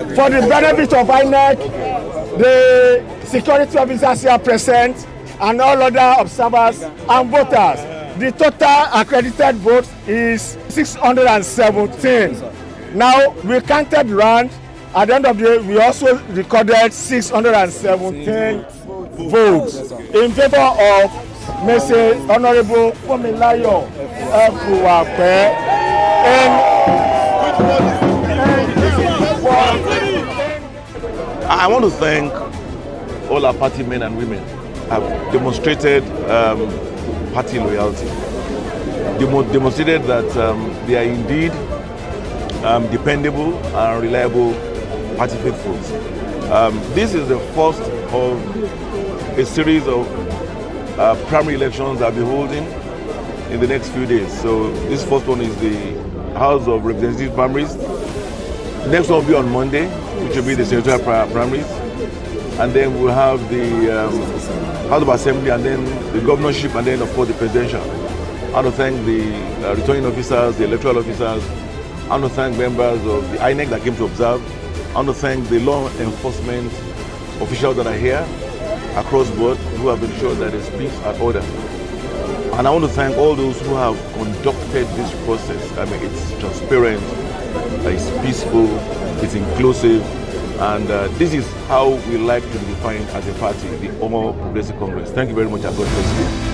For the benefit of INEC, the security officers here present, and all other observers and voters, the total accredited vote is 617. Now, we counted round. At the end of the day, we also recorded 617 votes in favor of Mrs. Honorable Funmi Efuwape. I want to thank all our party men and women who have demonstrated party loyalty. Demonstrated that they are indeed dependable and reliable party faithfuls. This is the first of a series of primary elections that will be holding in the next few days. So this first one is the House of Representatives primaries. The next one will be on Monday, which will be the senatorial primaries. And then we'll have the House of Assembly, and then the governorship, and then of course the presidential. I want to thank the returning officers, the electoral officers. I want to thank members of the INEC that came to observe. I want to thank the law enforcement officials that are here across board who have ensured that there's peace and order. And I want to thank all those who have conducted this process. I mean, it's transparent, it's peaceful, it's inclusive, and this is how we like to be defined as a party, the All Progressive Congress. Thank you very much, and God bless you.